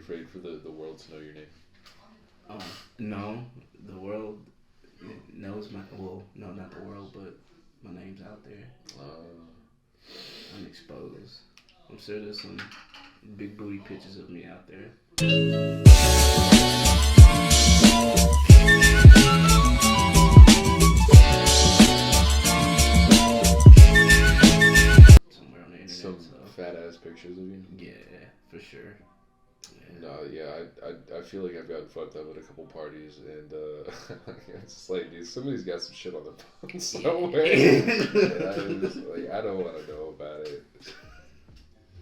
afraid for the world to know your name? No, the world knows my. Well, no, not the world, but my name's out there. I'm exposed. I'm sure there's some big booty pictures of me out there. Somewhere on the internet. Some fat ass pictures of you? Yeah, for sure. Yeah. No, yeah, I feel like I've gotten fucked up at a couple parties, and it's just like, dude, somebody's got some shit on their phone somewhere. And I don't want to know about it.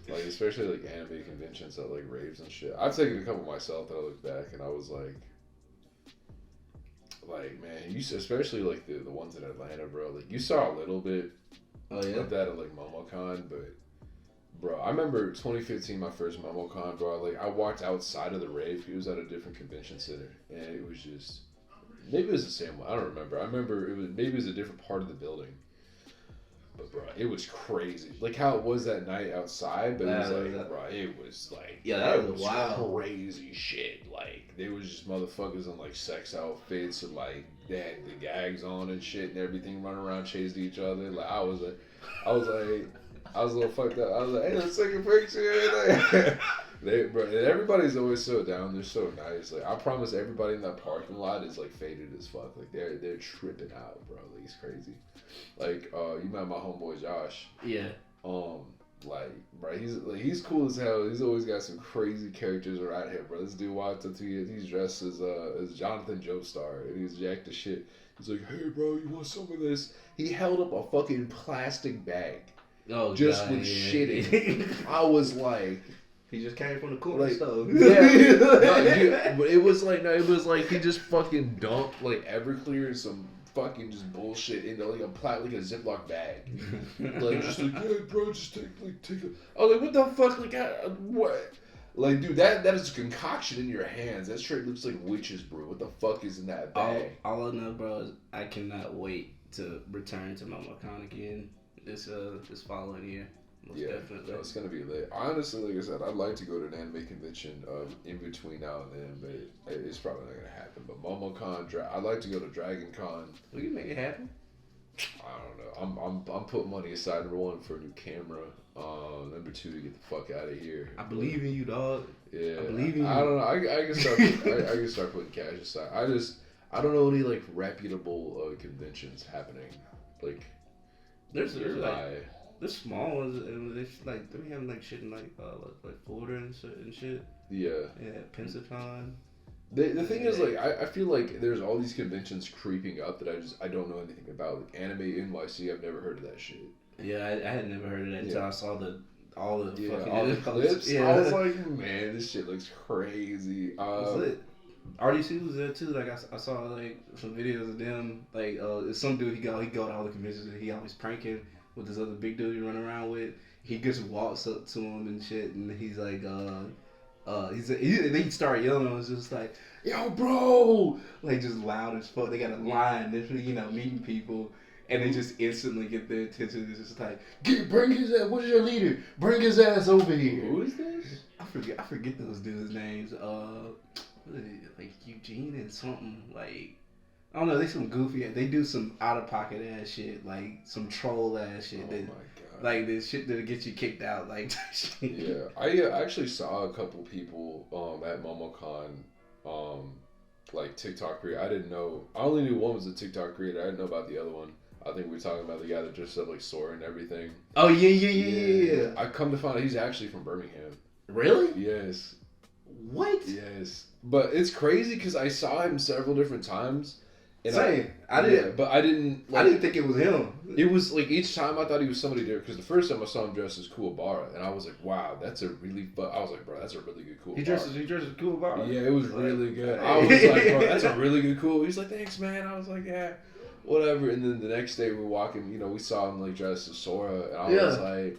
Like, especially like anime conventions at like raves and shit. I've taken a couple myself, and I look back, and I was like, man, especially like the ones in Atlanta, bro. Like, you saw a little bit of that at like MomoCon, but. Bro, I remember 2015, my first MomoCon, bro. Like, I walked outside of the rave. He was at a different convention center, and it was just maybe it was the same one. I don't remember. I remember maybe it was a different part of the building. But bro, it was crazy. Like how it was that night outside, but it was like, bro, it was like that was wild, crazy shit. Like there was just motherfuckers in like sex outfits and like they had the gags on and shit and everything, running around chasing each other. Like I was a little fucked up. I was like, hey, let's take a picture. Bro, and everybody's always so down. They're so nice. Like I promise, everybody in that parking lot is like faded as fuck. Like they're tripping out, bro. Like it's crazy. Like you met my homeboy Josh. Yeah. Like, bro, he's cool as hell. He's always got some crazy characters around here, bro. This dude walked up to you. He's dressed as Jonathan Joestar, and he's jacked as shit. He's like, hey, bro, you want some of this? He held up a fucking plastic bag. Oh, just God, with shit in it. I was like, he just came from the corner store. Yeah, but it was like he just fucking dumped like Everclear and some fucking just bullshit into like a Ziploc bag. Like just like, yeah, bro, just take a. I was like, what the fuck? Like, what? Like, dude, that is a concoction in your hands. That straight looks like witch's brew. What the fuck is in that bag? All I know, bro, is I cannot wait to return to MomoCon again this following year. Most definitely. No, it's gonna be lit. Honestly, like I said, I'd like to go to an anime convention in between now and then, but it's probably not gonna happen. But MomoCon, I'd like to go to Dragon Con. We can make it happen. I don't know. I'm putting money aside, number one, for a new camera. Number two, to get the fuck out of here. I believe in you, dog. Yeah, I believe in you. I don't know. I can start. I can start putting cash aside. I don't know any like reputable conventions happening. Like there's small ones, and they have like shit in like Florida and shit. Yeah. Yeah, Pensacon. The thing is, like, I feel like there's all these conventions creeping up that I don't know anything about. Like Anime NYC, I've never heard of that shit. Yeah, I had never heard of that until I saw all the clips. Yeah. I was like, man, this shit looks crazy. RDC was there too. Like I saw like some videos of them. Like some dude he go to all the conventions and he always pranking with this other big dude he run around with. He just walks up to him and shit, and he's like, he started yelling. I was just like, yo, bro, like just loud as fuck. They got a line, they're meeting people, and they just instantly get their attention. It's just like, bring his ass. What's your leader? Bring his ass over here. Who is this? I forget those dudes' names. Like Eugene and something like. I don't know, they some goofy, they do some out-of-pocket ass shit, like some troll ass shit. Oh my god. Like this shit that'll get you kicked out, like. Yeah, I actually saw a couple people at MomoCon, like TikTok creator. I didn't know, I only knew one was a TikTok creator. I didn't know about the other one. I think we were talking about the guy that dressed up like Sora and everything. Oh, yeah. I come to find out he's actually from Birmingham. Really? Yes. What? Yes. But it's crazy because I saw him several different times. And Same. I didn't think it was him. It was like each time I thought he was somebody different because the first time I saw him dressed as Kuwabara and I was like, wow, that's a really. I was like, bro, that's a really good Kuwabara. He dressed as Kuwabara. Yeah, it was really good. I was like, bro, that's a really good Kuwabara. He's like, thanks, man. I was like, yeah, whatever. And then the next day we were walking, we saw him like dressed as Sora, and I was like,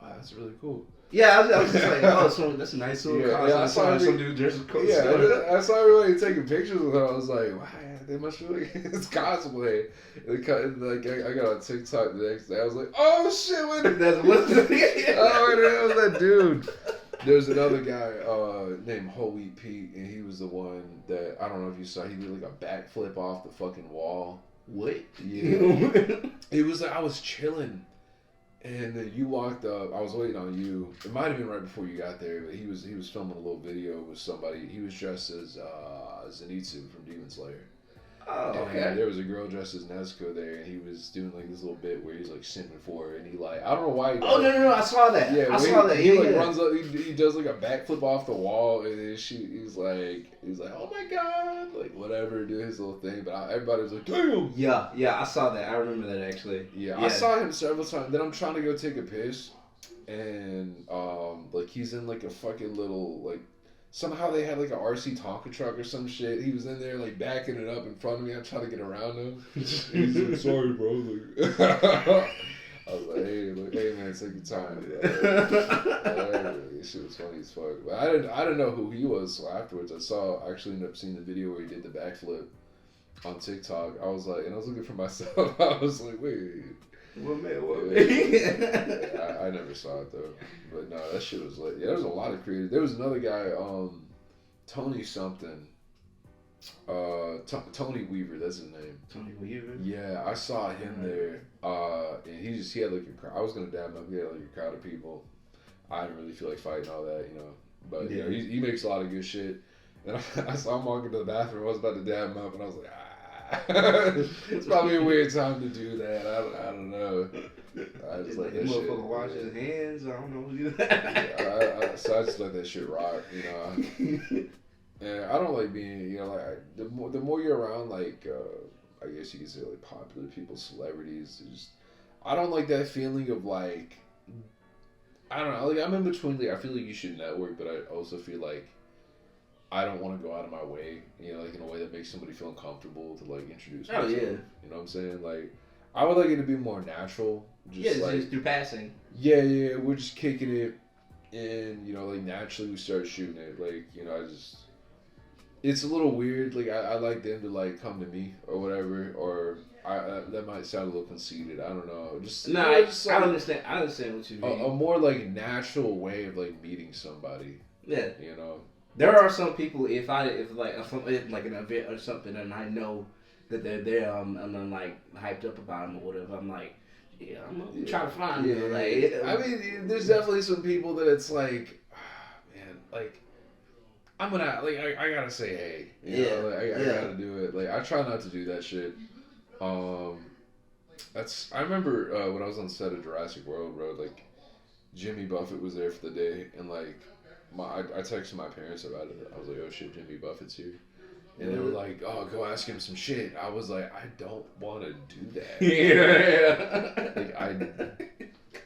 wow, that's really cool. Yeah, I was just like, oh, so that's a nice little costume. I saw some dude dressed as Kuwabara. Yeah, I saw everybody taking pictures with him. I was like, wow. They must really it's cosplay. Like I got on TikTok the next day. I was like, oh shit, what's that? Oh, that was that dude. There's another guy named Whole Wheat Pete, and he was the one that I don't know if you saw. He did like a backflip off the fucking wall. What? Yeah. It was like I was chilling, and then you walked up. I was waiting on you. It might have been right before you got there, but he was filming a little video with somebody. He was dressed as Zenitsu from Demon Slayer. Oh, okay. And there was a girl dressed as Nezuko there, and he was doing like this little bit where he's like simping for her, and he like I don't know why. No! I saw that. Yeah, I saw that. He like runs up, he does like a backflip off the wall, and then he's like, oh my god, like whatever, do his little thing. But everybody was like, damn. Yeah, I saw that. I remember that actually. Yeah, I saw him several times. Then I'm trying to go take a piss, and like he's in like a fucking little like. Somehow they had like an RC Tonka truck or some shit. He was in there like backing it up in front of me. I'm trying to get around him. He's like, sorry, bro. Like, I was like, hey man, take your time. This shit was funny as fuck. But I didn't know who he was. So afterwards, I actually ended up seeing the video where he did the backflip on TikTok. I was like, and I was looking for myself. I was like, wait. What man? I never saw it though, but no, that shit was lit. Yeah, there was a lot of creators. There was another guy, Tony something, Tony Weaver. That's his name. Tony Weaver. Yeah, I saw him there, and he had like a crowd. I was gonna dab him up. He had like a crowd of people. I didn't really feel like fighting all that, but you know, he makes a lot of good shit. And I saw him walking to the bathroom. I was about to dab him up, and I was like, it's probably a weird time to do that. I don't know. I just let that shit. Motherfucker wash his hands. I don't know. So I just let that shit rock, And I don't like being, like the more you're around, like I guess you could say like popular people, celebrities. I don't like that feeling of like I don't know. Like I'm in between. Like I feel like you should network, but I also feel like I don't want to go out of my way, like in a way that makes somebody feel uncomfortable to like introduce myself. Yeah. You know what I'm saying? Like, I would like it to be more natural. Just through passing. Yeah, we're just kicking it, and like naturally we start shooting it. Like, it's a little weird. Like I like them to like come to me or whatever, or that might sound a little conceited. I don't know. I understand. I understand what you mean. A more like natural way of like meeting somebody. Yeah. There are some people if like an event or something and I know that they're there and I'm like hyped up about them or whatever, I'm like, I'm gonna try to find them. Like, I mean, there's definitely some people that it's like, man, like I'm gonna like I gotta say hey, I gotta do it. Like I try not to do that shit. I remember when I was on the set of Jurassic World, bro. Like Jimmy Buffett was there for the day, and like. I texted my parents about it. I was like, oh shit, Jimmy Buffett's here. And they were like, oh, go ask him some shit. I was like, I don't want to do that.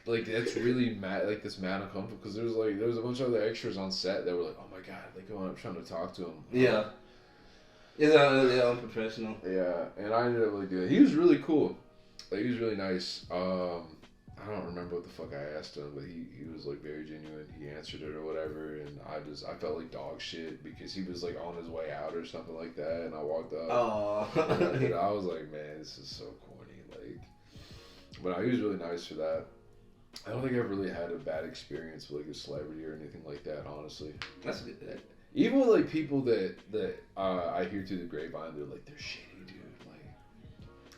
Like that's really mad, like this mad uncomfortable because there was a bunch of other extras on set that were like, oh my god, like going up trying to talk to him. Yeah. It's unprofessional. Yeah, and I ended up like doing it. He was really cool. Like he was really nice. I don't remember what the fuck I asked him, but he was like very genuine. He answered it or whatever, and I felt like dog shit because he was like on his way out or something like that, and I walked up. And I was like, man, this is so corny. Like, but he was really nice for that. I don't think I've really had a bad experience with like a celebrity or anything like that, honestly. That's good. Even with like people that I hear through the grapevine, they're like they're shitty, dude. Like,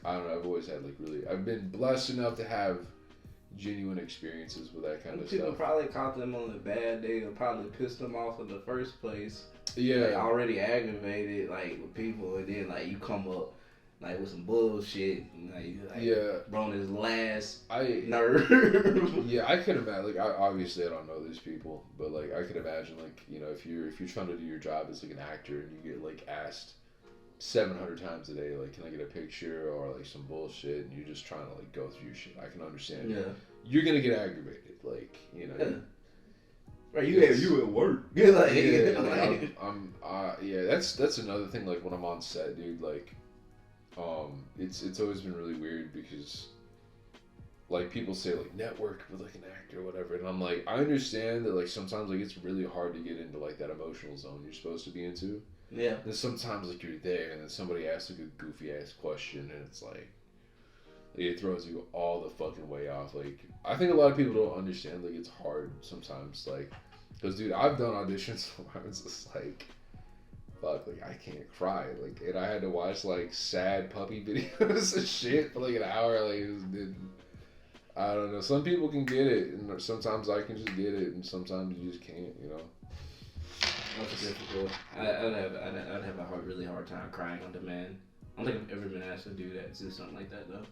I don't know. I've always had like I've been blessed enough to have genuine experiences with that kind of stuff. People probably caught them on a bad day or probably pissed them off in the first place. Yeah. Like already aggravated like with people, and then like you come up like with some bullshit, on his last nerve. Yeah, I could imagine. Like, obviously I don't know these people, but like I could imagine like if you're trying to do your job as like an actor and you get like asked 700 times a day, like, can I get a picture or like some bullshit, and you're just trying to like go through your shit. I can understand. Yeah. You're gonna get aggravated, like Yeah. Right, you at work. Like, that's another thing. Like when I'm on set, dude, like, it's always been really weird because, like, people say like network with like an actor or whatever, and I'm like, I understand that like sometimes like it's really hard to get into like that emotional zone you're supposed to be into. Yeah. Then sometimes like you're there and then somebody asks like a goofy ass question and it's like it throws you all the fucking way off. Like I think a lot of people don't understand like it's hard sometimes. Like Because, dude, I've done auditions where I was just like, fuck, like, I can't cry. Like, and I had to watch, like, sad puppy videos and shit for, like, an hour. Like, it was, I don't know. Some people can get it, and sometimes I can just get it, and sometimes you just can't, you know? That's difficult. I'd have a really hard time crying on demand. I don't think I've ever been asked to do something like that, though.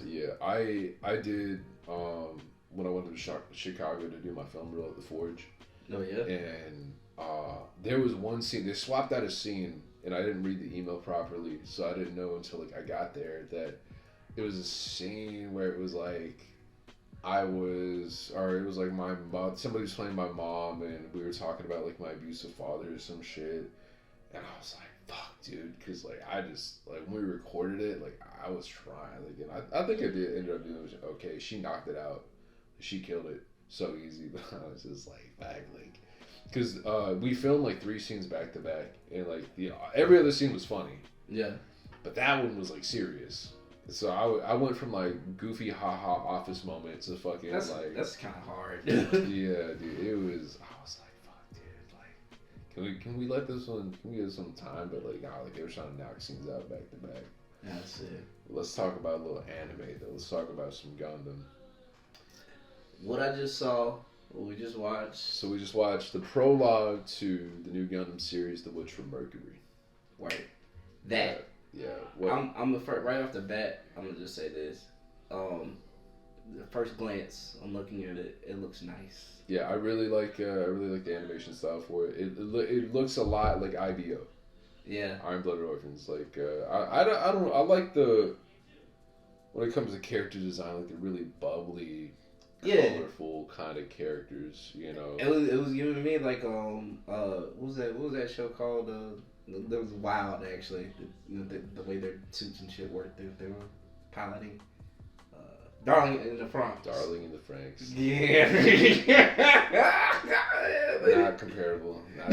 Yeah, I did, when I went to Chicago to do my film reel at the Forge. Oh, yeah? And there was one scene, they swapped out a scene, and I didn't read the email properly, so I didn't know until like I got there that it was a scene where it was like it was like my mom, somebody was playing my mom, and we were talking about like my abusive father or some shit, and I was like, fuck, dude, because like I just, like, when we recorded it, like I was trying, like, and I think I did end up doing okay. She knocked it out, she killed it so easy, but I was just like, back, like, because we filmed like 3 scenes back to back, and like every other scene was funny. Yeah. But that one was like serious. So I went from like goofy haha office moments to fucking that's kind of hard. Yeah, dude, it was. I was like, fuck, dude, like, can we let this one? Can we give it some time? But like, nah, like they were trying to knock scenes out back to back. That's it. Let's talk about a little anime though. Let's talk about some Gundam. What I just saw. What we just watched. So we just watched the prologue to the new Gundam series, The Witch from Mercury. Right. That. Yeah. I'm the first, right off the bat. I'm gonna just say this. The first glance, I'm looking at it. It looks nice. Yeah, I really like the animation style for it. It looks a lot like IBO. Yeah. Iron Blooded Orphans. Like I don't I like the, when it comes to character design, like the really bubbly, colorful kind of characters, you know. It was giving me like what was that show called? That was wild actually. The way their suits and shit worked. They were piloting. Darling in the Franxx. Darling in the Franxx. Yeah. Not comparable. Not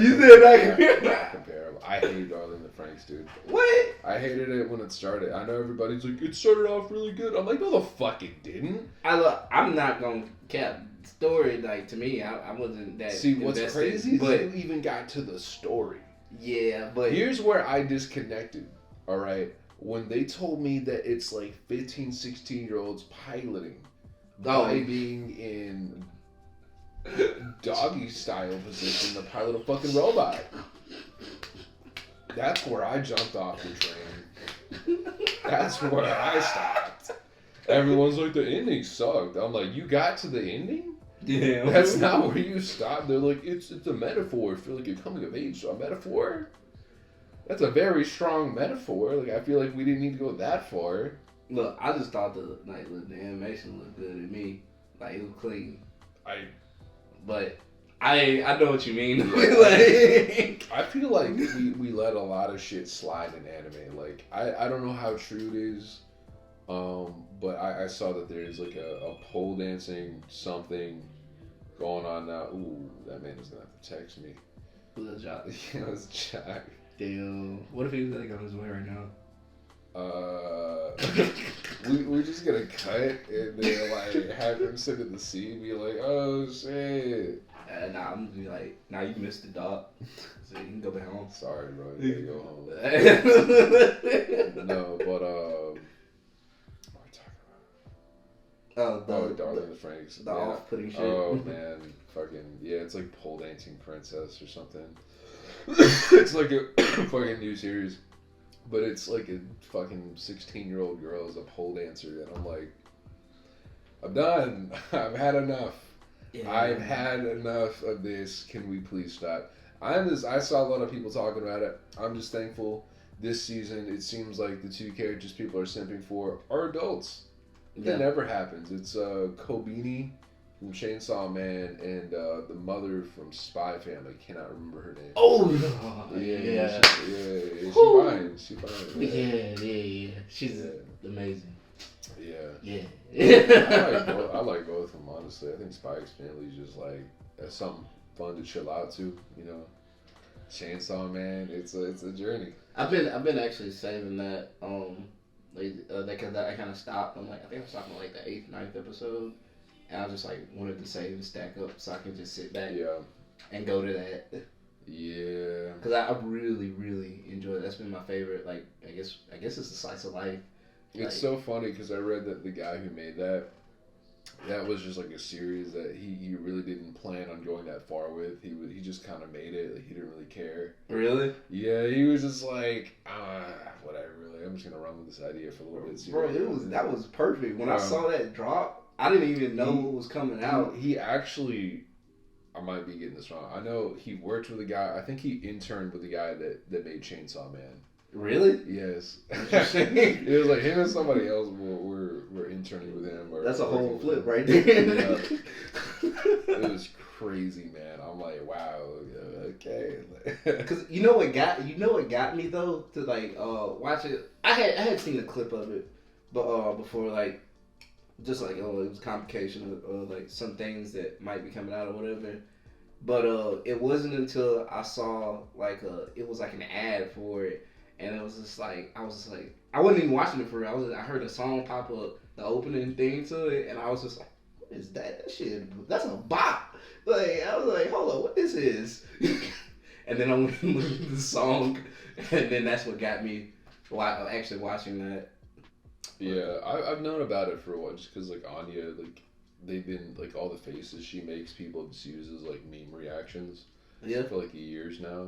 comparable. I hate Darling in the Franxx, dude. What? I hated it when it started. I know everybody's like, it started off really good. I'm like, no, the fuck it didn't. I'm not gonna cap story. Like, to me, I wasn't that. See, what's invested, crazy is you even got to the story. Yeah, but here's where I disconnected. All right. When they told me that it's like 15, 16-year-olds piloting by being in doggy style position to pilot a fucking robot. That's where I jumped off the train. That's where I stopped. Everyone's like, the ending sucked. I'm like, you got to the ending? Yeah. That's not where you stopped. They're like, it's a metaphor. I feel like you're coming of age. So a metaphor? That's a very strong metaphor. Like, I feel like we didn't need to go that far. Look, I just thought the animation looked good to me. Like, it was clean. But I know what you mean. Like, I feel like we let a lot of shit slide in anime. Like, I don't know how true it is, but I saw that there's like a pole dancing something going on now. Ooh, that man is gonna have to text me. Who's that Jack? Yeah, it's Jack. Damn. What if he was like on his way right now? We're just gonna cut and then like have him send in the scene, be like, oh shit. Nah, I'm gonna be like, nah, you missed it, dog. So you can go back home. Sorry, bro. You gotta go home. No, but what are we talking about? Darling in the Franxx. The off-putting shit. Oh man, fucking yeah, it's like pole dancing princess or something. It's like a fucking new series, but it's like a fucking 16-year-old girl is a pole dancer, and I'm like, I'm done. I've had enough. Yeah. I've had enough of this. Can we please stop? I saw a lot of people talking about it. I'm just thankful this season. It seems like the 2 characters people are simping for are adults. That never happens. It's Kobeni from Chainsaw Man and the mother from Spy Family. Cannot remember her name. Oh, yeah. She's fine. Yeah. She's amazing. Yeah. I like both of them, honestly. I think Spy Family is just like something fun to chill out to. You know, Chainsaw Man. It's a journey. I've been actually saving that. Because I kind of stopped. I think I stopped on like the 8th, 9th episode. And I just like wanted to save and stack up so I can just sit back. Yeah. and go to that. Yeah. Because I really, really enjoy it. That's been my favorite. Like, I guess it's the slice of life. It's so funny because I read that the guy who made that was just like a series that he really didn't plan on going that far with. He just kind of made it. Like, he didn't really care. Really? Yeah, he was just like, whatever. Like, I'm just gonna run with this idea for a little bit. Bro, that was perfect. When I saw that drop, I didn't even know what was coming out. He actually, I might be getting this wrong. I know he worked with a guy. I think he interned with the guy that made Chainsaw Man. Really? Yes. It was like him and somebody else were interning with him. That's a whole flip right there. Yeah. It was crazy, man. I'm like, wow, okay. Because you know what got me though to like watch it. I had seen a clip of it, but before like just like it was complication of like some things that might be coming out or whatever. But it wasn't until I saw like it was like an ad for it. And it was just like, I wasn't even watching it for real. I heard a song pop up, the opening thing to it, and I was just like, what is that? That shit, that's a bop. Like, I was like, hold on, what this is? And then I went and looked at the song, and then that's what got me actually watching that. Yeah, I've known about it for a while, just because, like, Anya, like, they've been, like, all the faces she makes, people just use as, like, meme reactions. Yeah. For, like, years now.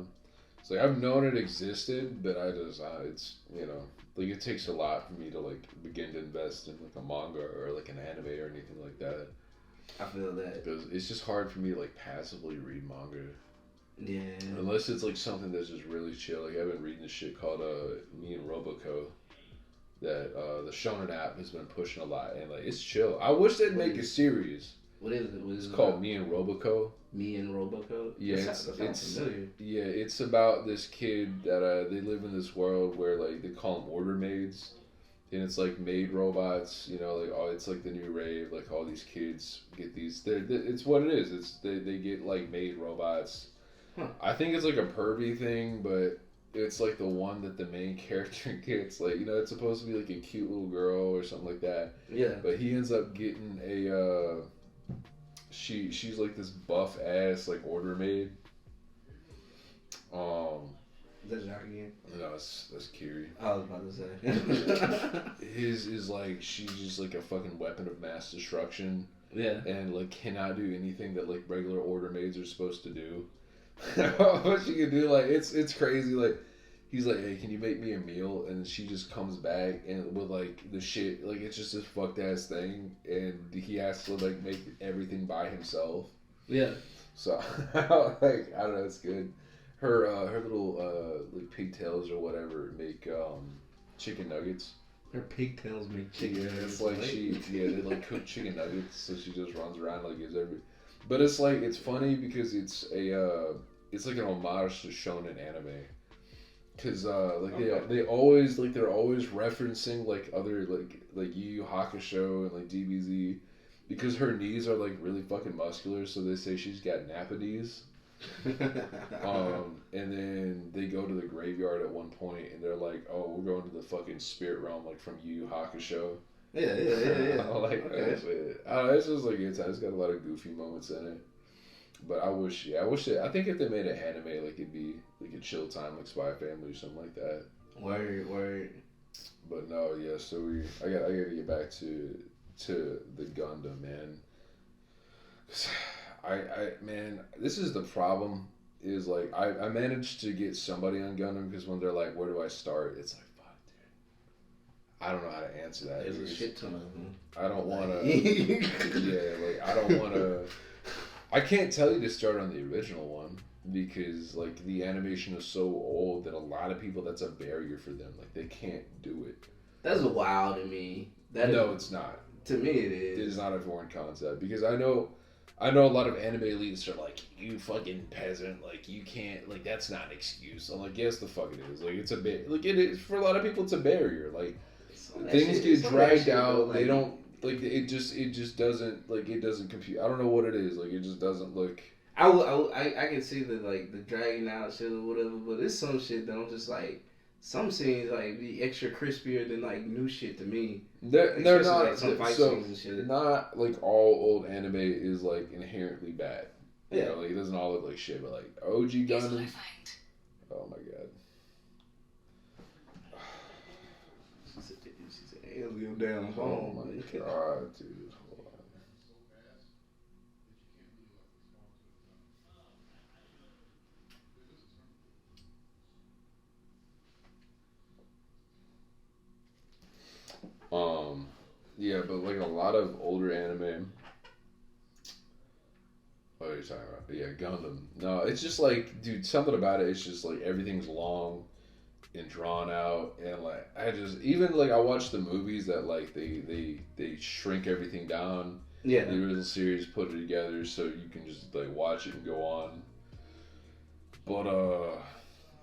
So like, I've known it existed, but it's, you know, like it takes a lot for me to like begin to invest in like a manga or like an anime or anything like that. I feel that. Because it's just hard for me to like passively read manga. Yeah. Unless it's like something that's just really chill. Like I've been reading this shit called Me and Roboco that the Shonen app has been pushing a lot, and like it's chill. I wish they'd make a series. What is it? It's called Me and Roboco. Me and Roboco? Yeah, it's familiar. Yeah, it's about this kid that they live in this world where like they call them order maids, and it's like maid robots. You know, like it's like the new rave. Like all these kids get these. It's what it is. It's they get like maid robots. Huh. I think it's like a pervy thing, but it's like the one that the main character gets. Like, you know, it's supposed to be like a cute little girl or something like that. Yeah. But he ends up getting a. She's like this buff ass like order maid. Is that Jacques again? No, that's Kiri. I was about to say. His is like she's just like a fucking weapon of mass destruction. Yeah. And like cannot do anything that like regular order maids are supposed to do. What she can do, like it's crazy. Like he's like, hey, can you make me a meal? And she just comes back and with like the shit, like it's just this fucked ass thing, and he has to like make everything by himself. Yeah. So like I don't know, it's good. Her little like pigtails or whatever make chicken nuggets. Her pigtails make chicken nuggets. Yeah, it's like they like cook chicken nuggets, so she just runs around like gives every. But it's like it's funny because it's like an homage to shonen anime. Cause like they're always referencing like other like Yu Yu Hakusho and like DBZ, because her knees are like really fucking muscular, so they say she's got Nappa knees. And then they go to the graveyard at one point and they're like, oh, we're going to the fucking spirit realm like from Yu Yu Hakusho. Yeah. Like okay. I don't know, it's just like it's got a lot of goofy moments in it. But I think if they made it anime, like it'd be like a chill time, like Spy Family or something like that. Word. But no, yeah. So I gotta get back to the Gundam, man. 'Cause man, this is the problem. Is like I managed to get somebody on Gundam because when they're like, where do I start? It's like, fuck, dude. I don't know how to answer that. There's a shit ton of them. I don't want to. Yeah, like I don't want to. I can't tell you to start on the original one because like the animation is so old that a lot of people, that's a barrier for them. Like they can't do it. That's wild to me. It's not. To me, it is. It is not a foreign concept because I know a lot of anime elites are like, you fucking peasant, like you can't, like that's not an excuse. I'm like, yes, the fuck it is. Like it's a bit, like it is for a lot of people. It's a barrier. Like things get dragged out. They don't. Like it just doesn't, like it doesn't compute. I don't know what it is. Like it just doesn't look. I can see the like the dragging out shit or whatever, but it's some shit that I'm just like, some scenes like be extra crispier than like new shit to me. They're not like some fight scenes and shit. Not like all old anime is like inherently bad. You know, like, it doesn't all look like shit, but like OG Gundam. Oh my god. She said, alien down home. Oh my god, dude. Hold on. Yeah, but like a lot of older anime. What are you talking about? Yeah, Gundam. No, it's just like, dude, something about it. It's just like everything's long and drawn out, and like I just even like I watch the movies that like they shrink everything down. Yeah. The original series, put it together so you can just like watch it and go on. But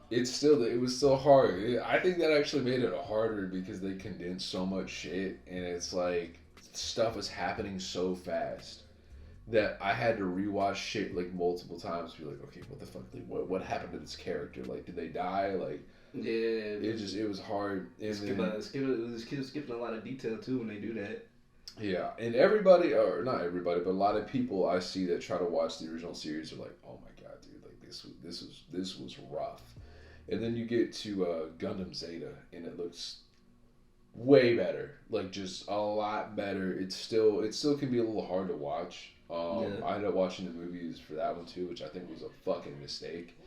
it was still hard. I think that actually made it harder because they condensed so much shit, and it's like stuff is happening so fast that I had to rewatch shit like multiple times to be like, okay, what the fuck? Like, what happened to this character? Like, did they die? Like, yeah, it was hard. And skipping a lot of detail too when they do that. Yeah, and everybody, or not everybody, but a lot of people I see that try to watch the original series are like, oh my god, dude, like this was rough. And then you get to Gundam Zeta, and it looks way better, like just a lot better. It still can be a little hard to watch. I ended up watching the movies for that one too, which I think was a fucking mistake.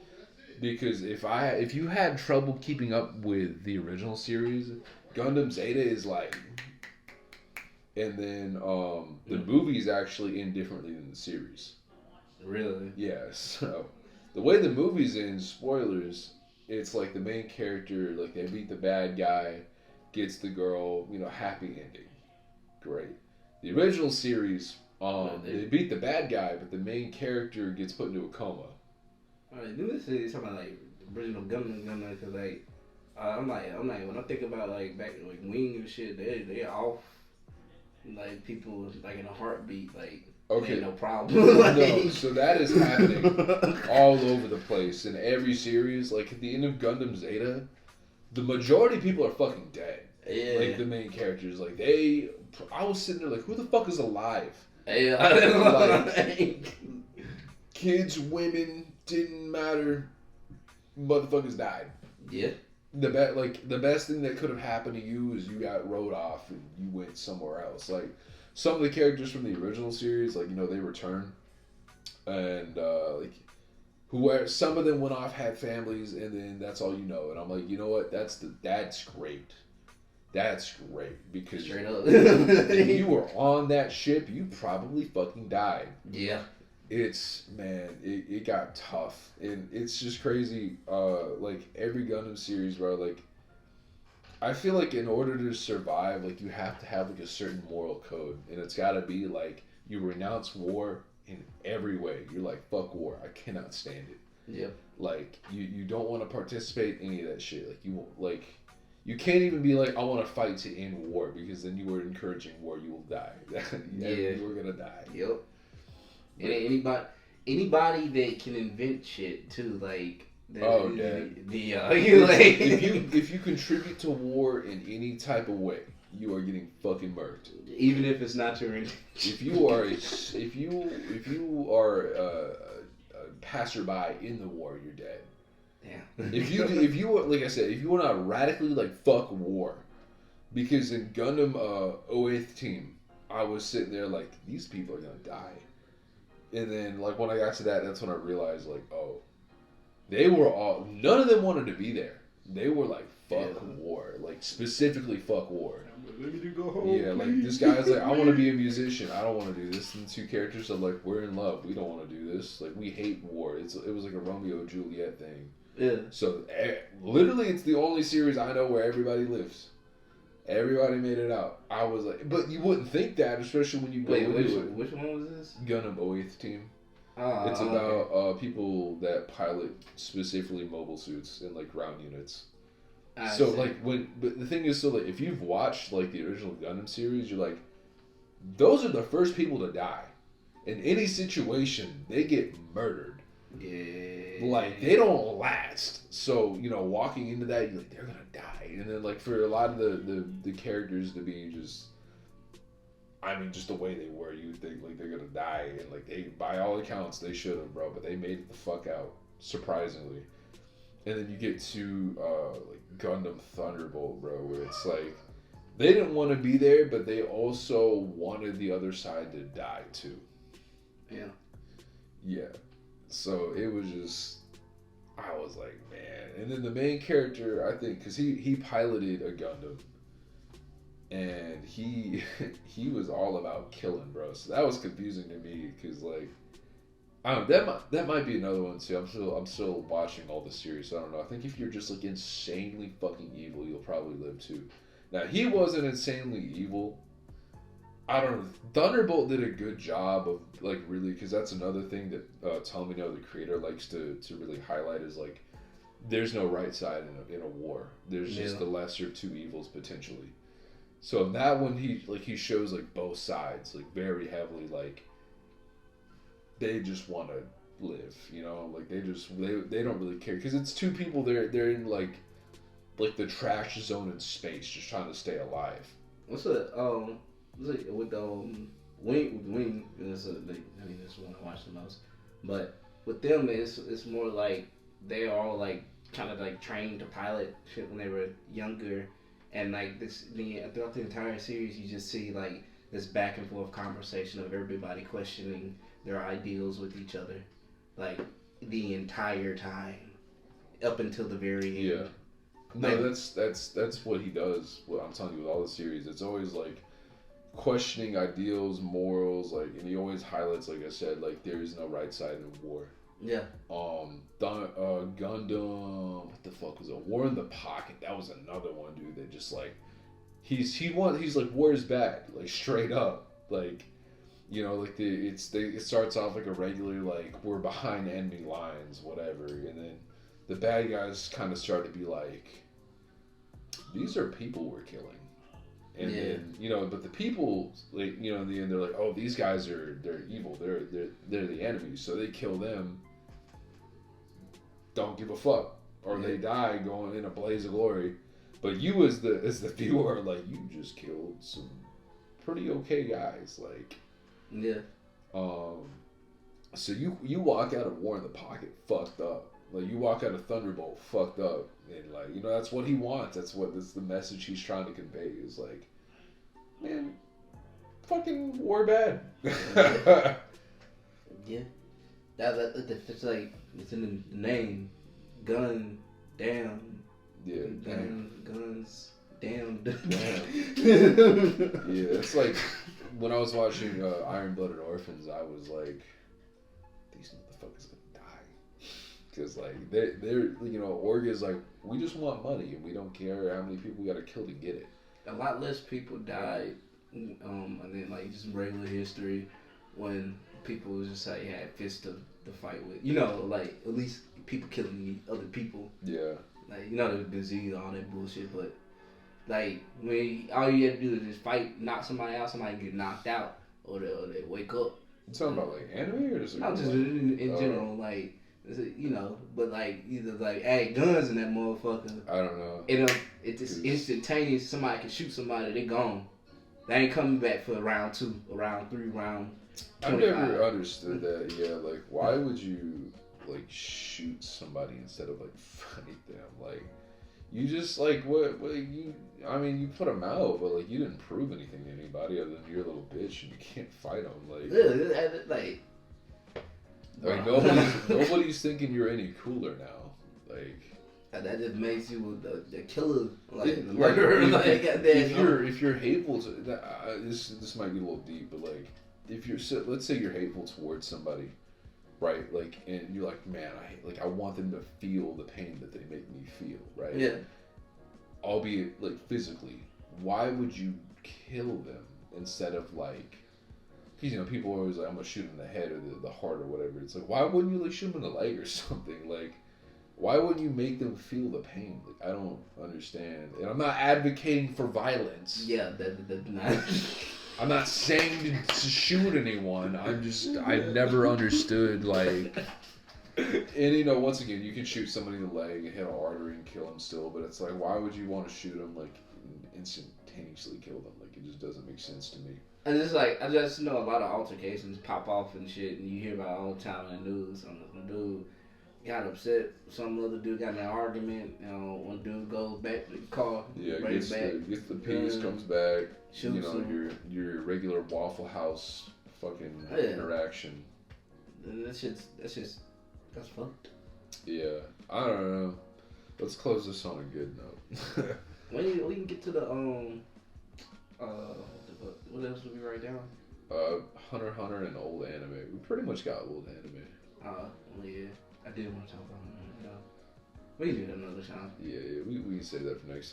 Because if you had trouble keeping up with the original series, Gundam Zeta is like, and then the movies actually end differently than the series. Really? Yeah. So the way the movies end, spoilers, it's like the main character, like they beat the bad guy, gets the girl, happy ending. Great. The original series, they beat the bad guy, but the main character gets put into a coma. Alright, do this is talking about like original Gundam, because like I'm like when I think about like back like Wing and shit, they off like people like in a heartbeat, like okay, no problem. Like, no, so that is happening all over the place in every series. Like at the end of Gundam Zeta, the majority of people are fucking dead. Yeah, like the main characters, like I was sitting there like, who the fuck is alive? Yeah, like, kids, women, didn't matter. Motherfuckers died. Yeah. The best thing that could have happened to you is you got wrote off and you went somewhere else. Like some of the characters from the original series, like they return, and some of them went off, had families, and then that's all you know. And I'm like, you know what? That's great. That's great because if you were on that ship, you probably fucking died. Yeah. It got tough, and it's just crazy. Like every Gundam series, bro. Like, I feel like in order to survive, like you have to have like a certain moral code, and it's got to be like you renounce war in every way. You're like, fuck war. I cannot stand it. Yeah. Like you don't want to participate in any of that shit. Like you can't even be like, I want to fight to end war, because then you are encouraging war. You will die. You are gonna die. Yep. And anybody that can invent shit too, like if you contribute to war in any type of way, you are getting fucking murked. Even if it's not your intention. If you are a passerby in the war, you're dead. Yeah. if you like I said, if you want to radically like fuck war, because in Gundam 08th Team, I was sitting there like, these people are gonna die. And then, like, when I got to that, that's when I realized, like, oh, none of them wanted to be there. They were like, fuck war. Like, specifically, fuck war. Let me go home. Yeah, please. Like, this guy's like, I want to be a musician. I don't want to do this. And the two characters are like, we're in love. We don't want to do this. Like, we hate war. It was like a Romeo and Juliet thing. Yeah. So, literally, it's the only series I know where everybody lives. Everybody made it out. I was like, but you wouldn't think that, especially when you go into it. Which one was this? Gundam 08th Team. It's about people that pilot specifically mobile suits and like ground units. But the thing is, like if you've watched like the original Gundam series, you're like, those are the first people to die. In any situation, they get murdered. Yeah. Like, they don't last. So, walking into that, you're like, they're gonna die. And then, like, for a lot of the characters to be just... I mean, just the way they were, you would think like they're gonna die, and like they, by all accounts, they should have, bro. But they made it the fuck out, surprisingly. And then you get to like Gundam Thunderbolt, bro, where it's like they didn't want to be there, but they also wanted the other side to die too. Yeah. Yeah. So it was just, I was like, man. And then the main character, I think, because he piloted a Gundam, and he was all about killing, bro. So that was confusing to me, because like, I don't know, that might be another one too. I'm still watching all the series. So I don't know. I think if you're just like insanely fucking evil, you'll probably live too. Now he wasn't insanely evil. I don't know. Thunderbolt did a good job of like really, because that's another thing that Tomino, the creator, likes to really highlight is like, there's no right side in a war. There's just the lesser of two evils potentially. So in that one, he shows like both sides like very heavily, like they just want to live, you know, like they don't really care, because it's two people, they're in like the trash zone in space, just trying to stay alive. What's the with Wing? That's that's one I watch the most. But with them, it's more like they are all like kind of like trained to pilot shit when they were younger, and like throughout the entire series, you just see like this back and forth conversation of everybody questioning their ideals with each other, like the entire time, up until the very end. Yeah. No, like, that's what he does. What I'm telling you with all the series, it's always like questioning ideals, morals, like, and he always highlights, like I said, like there is no right side in war. Yeah. Gundam, what the fuck was it? War in the Pocket. That was another one, dude. That just like, he's like, war is bad, like straight up, like, you know, like it starts off like a regular, like we're behind enemy lines, whatever, and then the bad guys kind of start to be like, these are people we're killing. And then, you know, but the people, like, you know, in the end, they're like, oh, these guys they're evil. They're the enemies. So they kill them. Don't give a fuck, or they die going in a blaze of glory. But you, as the viewer, like, you just killed some pretty okay guys, like. Yeah. So you walk out of War in the Pocket fucked up. Like, you walk out of Thunderbolt fucked up, and like, you know, that's what he wants. That's the message he's trying to convey. Is like, man, fucking war bad. Yeah, it's like it's in the name, gun, damn. Yeah, guns, damn. Yeah, it's like when I was watching Iron Blooded Orphans, I was like, these motherfuckers gonna die. Because, like, they're, you know, Orga's like, we just want money, and we don't care how many people we gotta kill to get it. A lot less people died, and then, like, just regular history, when people just, like, had fists to fight with. You know, like, at least people killing other people. Yeah. Like, you know, the disease, all that bullshit, but, like, when all you have to do is just fight, knock somebody out, somebody get knocked out, or they wake up. You talking about, like, anime, or just... Not just in general, like... You know, but like either like, hey, guns in that motherfucker. I don't know. It's just instantaneous. Somebody can shoot somebody, they gone. They ain't coming back for round 2, or round 3, round 25. I've never understood that. Yeah, like, why would you like shoot somebody instead of like fight them? Like, you just like what you? I mean, you put them out, but like you didn't prove anything to anybody other than you're a little bitch and you can't fight them. Like nobody's thinking you're any cooler now. Like, that just makes you the killer, like the murderer. If you're hateful to this might be a little deep, but like if you're let's say you're hateful towards somebody, right? Like, and you're like, man, I want them to feel the pain that they make me feel, right? Yeah. Albeit like physically, why would you kill them instead of like? You know, people are always like, I'm gonna shoot him in the head or the heart or whatever. It's like, why wouldn't you like shoot him in the leg or something? Like, why wouldn't you make them feel the pain? Like, I don't understand. And I'm not advocating for violence. Yeah, that's not. I'm not saying to shoot anyone. I've never understood, like, and you know, once again, you can shoot somebody in the leg and hit an artery and kill them still, but it's like, why would you want to shoot them, like, instantaneously kill them? Like, it just doesn't make sense to me. And it's like I just know a lot of altercations pop off and shit, and you hear about it all the time in the news. Some dude got upset, some other dude got in an argument. You know, one dude goes back to the car, gets the piece, comes back. You know, him. your regular Waffle House fucking interaction. And that's fucked. Yeah, I don't know. Let's close this on a good note. We can get to the what else did we write down? Hunter x Hunter and old anime. We pretty much got old anime. Yeah. I did want to talk about Hunter. We can do that another time. Yeah, we can save that for next time.